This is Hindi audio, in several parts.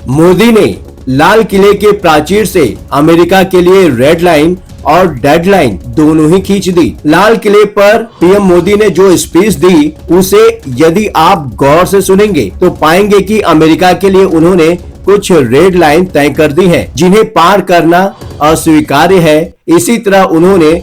मोदी ने लाल किले के प्राचीर से अमेरिका के लिए रेड लाइन और डेडलाइन दोनों ही खींच दी। लाल किले पर पीएम मोदी ने जो स्पीच दी उसे यदि आप गौर से सुनेंगे तो पाएंगे कि अमेरिका के लिए उन्होंने कुछ रेड लाइन तय कर दी है जिन्हें पार करना अस्वीकार्य है। इसी तरह उन्होंने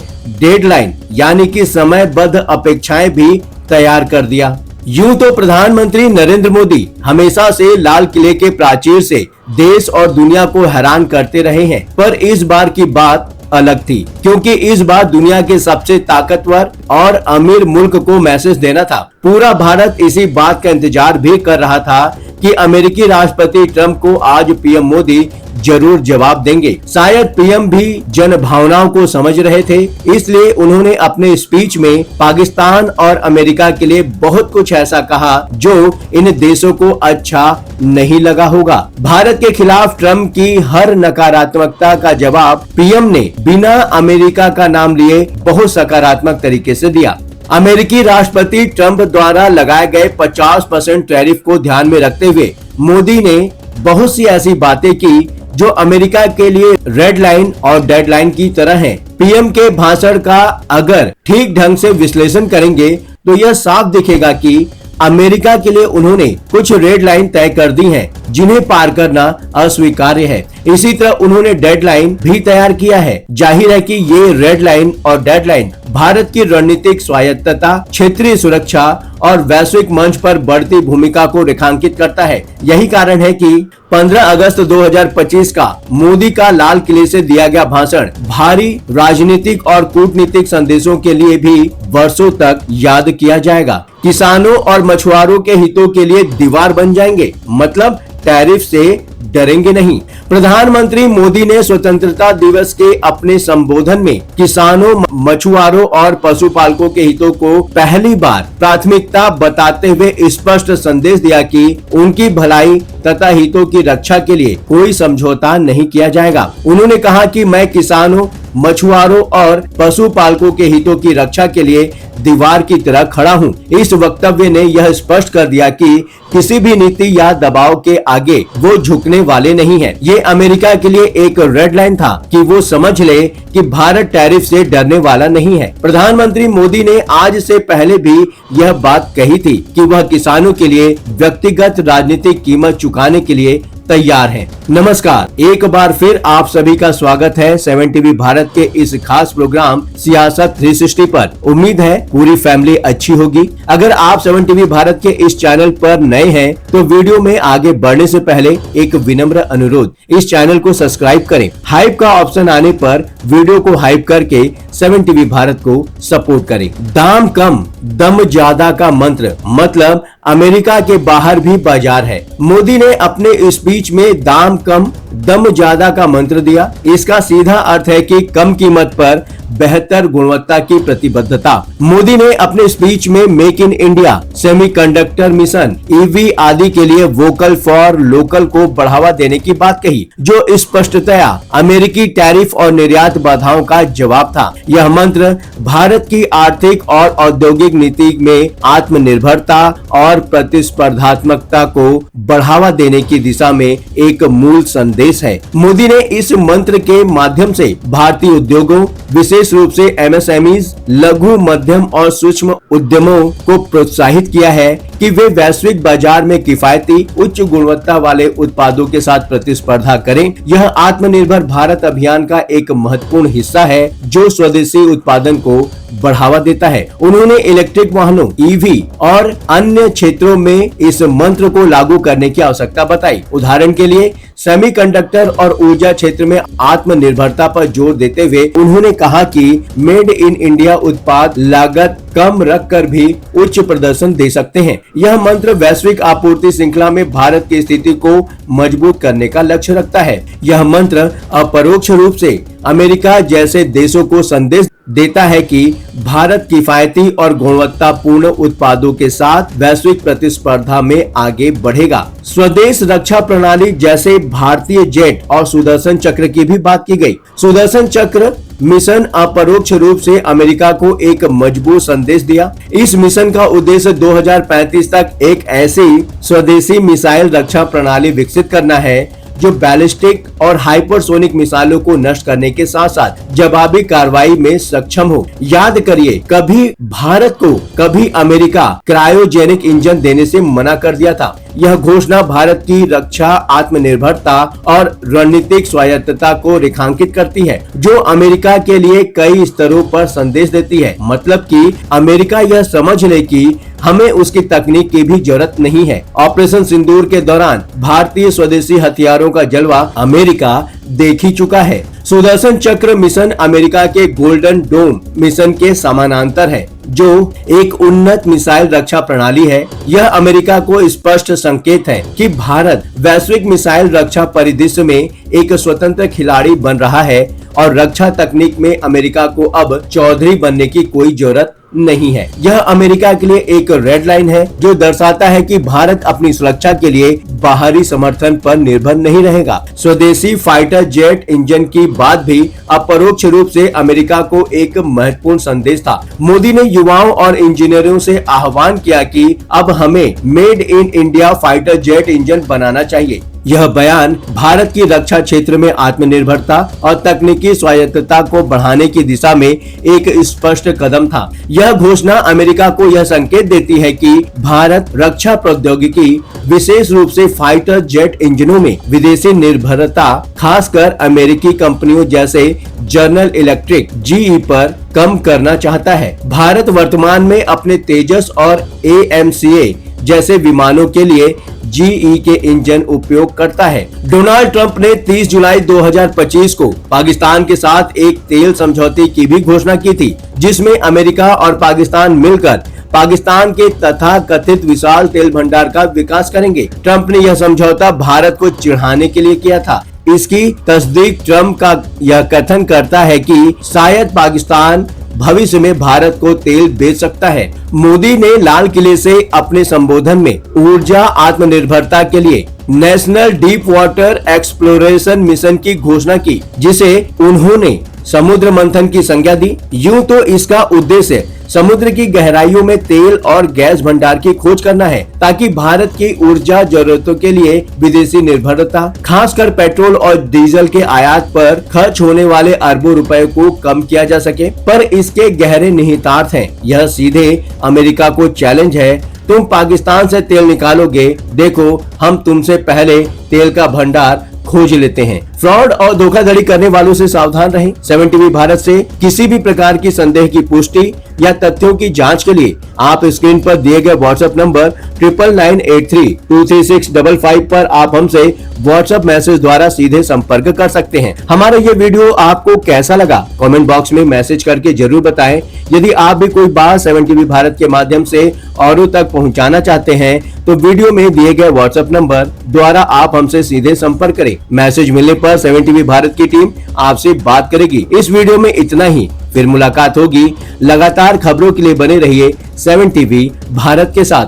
डेडलाइन यानी कि समयबद्ध अपेक्षाएं भी तैयार कर दिया। यूं तो प्रधानमंत्री नरेंद्र मोदी हमेशा से लाल किले के प्राचीर से देश और दुनिया को हैरान करते रहे हैं, पर इस बार की बात अलग थी क्योंकि इस बार दुनिया के सबसे ताकतवर और अमीर मुल्क को मैसेज देना था। पूरा भारत इसी बात का इंतजार भी कर रहा था कि अमेरिकी राष्ट्रपति ट्रंप को आज पीएम मोदी जरूर जवाब देंगे। शायद पीएम भी जन भावनाओं को समझ रहे थे, इसलिए उन्होंने अपने स्पीच में पाकिस्तान और अमेरिका के लिए बहुत कुछ ऐसा कहा जो इन देशों को अच्छा नहीं लगा होगा। भारत के खिलाफ ट्रंप की हर नकारात्मकता का जवाब पीएम ने बिना अमेरिका का नाम लिए बहुत सकारात्मक तरीके से दिया। अमेरिकी राष्ट्रपति ट्रंप द्वारा लगाए गए 50% टैरिफ को ध्यान में रखते हुए मोदी ने बहुत सी ऐसी बातें की जो अमेरिका के लिए रेड लाइन और डेडलाइन की तरह हैं। पीएम के भाषण का अगर ठीक ढंग से विश्लेषण करेंगे तो यह साफ दिखेगा कि अमेरिका के लिए उन्होंने कुछ रेड लाइन तय कर दी हैं जिन्हें पार करना अस्वीकार्य है। इसी तरह उन्होंने डेडलाइन भी तैयार किया है। जाहिर है कि ये रेड लाइन और डेडलाइन भारत की रणनीतिक स्वायत्तता, क्षेत्रीय सुरक्षा और वैश्विक मंच पर बढ़ती भूमिका को रेखांकित करता है। यही कारण है कि 15 अगस्त 2025 का मोदी का लाल किले से दिया गया भाषण भारी राजनीतिक और कूटनीतिक संदेशों के लिए भी वर्षों तक याद किया जाएगा। किसानों और मछुआरों के हितों के लिए दीवार बन जाएंगे, मतलब टैरिफ से डरेंगे नहीं। प्रधानमंत्री मोदी ने स्वतंत्रता दिवस के अपने संबोधन में किसानों, मछुआरों और पशुपालकों के हितों को पहली बार प्राथमिकता बताते हुए स्पष्ट संदेश दिया कि उनकी भलाई तथा हितों की रक्षा के लिए कोई समझौता नहीं किया जाएगा। उन्होंने कहा कि मैं किसानों, मछुआरों और पशुपालकों के हितों की रक्षा के लिए दीवार की तरह खड़ा हूं। इस वक्तव्य ने यह स्पष्ट कर दिया कि किसी भी नीति या दबाव के आगे वो झुकने वाले नहीं हैं। ये अमेरिका के लिए एक रेड लाइन था कि वो समझ ले कि भारत टैरिफ से डरने वाला नहीं है। प्रधानमंत्री मोदी ने आज से पहले भी यह बात कही थी कि वह किसानों के लिए व्यक्तिगत राजनीतिक कीमत चुकाने के लिए तैयार हैं। नमस्कार, एक बार फिर आप सभी का स्वागत है 7 टीवी भारत के इस खास प्रोग्राम सियासत 360 पर। उम्मीद है पूरी फैमिली अच्छी होगी। अगर आप 7 टीवी भारत के इस चैनल पर नए हैं तो वीडियो में आगे बढ़ने से पहले एक विनम्र अनुरोध, इस चैनल को सब्सक्राइब करें। हाइप का ऑप्शन आने पर वीडियो को हाइप करके 7 टीवी भारत को सपोर्ट करें। दाम कम दम ज्यादा का मंत्र, मतलब अमेरिका के बाहर भी बाजार है। मोदी ने अपने स्पीच में दाम कम दम ज्यादा का मंत्र दिया। इसका सीधा अर्थ है कि कम कीमत पर बेहतर गुणवत्ता की प्रतिबद्धता। मोदी ने अपने स्पीच में make in India, semiconductor mission, EV आदि के लिए वोकल फॉर लोकल को बढ़ावा देने की बात कही, जो स्पष्टतया अमेरिकी टैरिफ और निर्यात बाधाओं का जवाब था। यह मंत्र भारत की आर्थिक और औद्योगिक नीति में आत्मनिर्भरता और प्रतिस्पर्धात्मकता को बढ़ावा देने की दिशा में एक मूल संदेश है। मोदी ने इस मंत्र के माध्यम से भारतीय उद्योगों, विशेष रूप से एमएसएमईज, लघु, मध्यम और सूक्ष्म उद्यमों को प्रोत्साहित किया है कि वे वैश्विक बाजार में किफायती, उच्च गुणवत्ता वाले उत्पादों के साथ प्रतिस्पर्धा करें। यह आत्मनिर्भर भारत अभियान का एक महत्वपूर्ण हिस्सा है जो स्वदेशी उत्पादन को बढ़ावा देता है। उन्होंने इलेक्ट्रिक वाहनों, ईवी और अन्य क्षेत्रों में इस मंत्र को लागू करने की आवश्यकता बताई। उदाहरण के लिए सेमीकंडक्टर और ऊर्जा क्षेत्र में आत्मनिर्भरता पर जोर देते हुए उन्होंने कहा कि मेड इन इंडिया उत्पाद लागत कम रखकर भी उच्च प्रदर्शन दे सकते हैं। यह मंत्र वैश्विक आपूर्ति श्रृंखला में भारत की स्थिति को मजबूत करने का लक्ष्य रखता है। यह मंत्र अपरोक्ष रूप से अमेरिका जैसे देशों को संदेश देता है कि भारत किफायती और गुणवत्तापूर्ण उत्पादों के साथ वैश्विक प्रतिस्पर्धा में आगे बढ़ेगा। स्वदेश रक्षा प्रणाली जैसे भारतीय जेट और सुदर्शन चक्र की भी बात की गई। सुदर्शन चक्र मिशन अपरोक्ष रूप से अमेरिका को एक मजबूत संदेश दिया। इस मिशन का उद्देश्य 2035 तक एक ऐसी स्वदेशी मिसाइल रक्षा प्रणाली विकसित करना है जो बैलिस्टिक और हाइपरसोनिक मिसाइलों को नष्ट करने के साथ साथ जवाबी कार्रवाई में सक्षम हो। याद करिए, कभी भारत को कभी अमेरिका क्रायोजेनिक इंजन देने से मना कर दिया था। यह घोषणा भारत की रक्षा आत्मनिर्भरता और रणनीतिक स्वायत्तता को रेखांकित करती है, जो अमेरिका के लिए कई स्तरों पर संदेश देती है। मतलब कि अमेरिका यह समझ ले कि हमें उसकी तकनीक की भी जरूरत नहीं है। ऑपरेशन सिंदूर के दौरान भारतीय स्वदेशी हथियारों का जलवा अमेरिका देख ही चुका है। सुदर्शन चक्र मिशन अमेरिका के गोल्डन डोम मिशन के समानांतर है, जो एक उन्नत मिसाइल रक्षा प्रणाली है। यह अमेरिका को स्पष्ट संकेत है कि भारत वैश्विक मिसाइल रक्षा परिदृश्य में एक स्वतंत्र खिलाड़ी बन रहा है और रक्षा तकनीक में अमेरिका को अब चौधरी बनने की कोई जरूरत नहीं है। यह अमेरिका के लिए एक रेड लाइन है, जो दर्शाता है कि भारत अपनी सुरक्षा के लिए बाहरी समर्थन पर निर्भर नहीं रहेगा। स्वदेशी फाइटर जेट इंजन की बात भी अपरोक्ष रूप से अमेरिका को एक महत्वपूर्ण संदेश था। मोदी ने युवाओं और इंजीनियरों से आह्वान किया कि अब हमें made in India fighter jet engine बनाना चाहिए। यह बयान भारत की रक्षा क्षेत्र में आत्मनिर्भरता और तकनीकी स्वायत्तता को बढ़ाने की दिशा में एक स्पष्ट कदम था। यह घोषणा अमेरिका को यह संकेत देती है कि भारत रक्षा प्रौद्योगिकी, विशेष रूप से फाइटर जेट इंजनों में विदेशी निर्भरता, खासकर अमेरिकी कंपनियों जैसे जनरल इलेक्ट्रिक (जीई) पर कम करना चाहता है। भारत वर्तमान में अपने तेजस और AMCA जैसे विमानों के लिए जीई के इंजन उपयोग करता है। डोनाल्ड ट्रंप ने 30 जुलाई 2025 को पाकिस्तान के साथ एक तेल समझौते की भी घोषणा की थी, जिसमें अमेरिका और पाकिस्तान मिलकर पाकिस्तान के तथाकथित विशाल तेल भंडार का विकास करेंगे। ट्रंप ने यह समझौता भारत को चिढ़ाने के लिए किया था। इसकी तस्दीक ट्रंप का यह कथन करता है कि शायद पाकिस्तान भविष्य में भारत को तेल बेच सकता है। मोदी ने लाल किले से अपने संबोधन में ऊर्जा आत्मनिर्भरता के लिए national deep water exploration mission की घोषणा की, जिसे उन्होंने समुद्र मंथन की संज्ञा दी। यूं तो इसका उद्देश्य समुद्र की गहराइयों में तेल और गैस भंडार की खोज करना है, ताकि भारत की ऊर्जा जरूरतों के लिए विदेशी निर्भरता, खासकर पेट्रोल और डीजल के आयात पर खर्च होने वाले अरबों रुपए को कम किया जा सके। पर इसके गहरे निहितार्थ हैं। यह सीधे अमेरिका को चैलेंज है, तुम पाकिस्तान से तेल निकालोगे, देखो हम तुमसे पहले तेल का भंडार खोज लेते हैं। फ्रॉड और धोखाधड़ी करने वालों से सावधान रहें। 7 टीवी भारत से किसी भी प्रकार की संदेह की पुष्टि या तथ्यों की जांच के लिए आप स्क्रीन पर दिए गए व्हाट्सएप नंबर 9998323655 पर आप हमसे व्हाट्सएप मैसेज द्वारा सीधे संपर्क कर सकते हैं। हमारा ये वीडियो आपको कैसा लगा कमेंट बॉक्स में मैसेज करके जरूर बताएं। यदि आप भी कोई बात 7 टीवी भारत के माध्यम से औरों तक पहुंचाना चाहते हैं तो वीडियो में दिए गए व्हाट्सएप नंबर द्वारा आप हमसे सीधे संपर्क करें। मैसेज मिलने पर 7 टीवी भारत की टीम आपसे बात करेगी। इस वीडियो में इतना ही, फिर मुलाकात होगी। लगातार खबरों के लिए बने रहिए 7 टीवी भारत के साथ।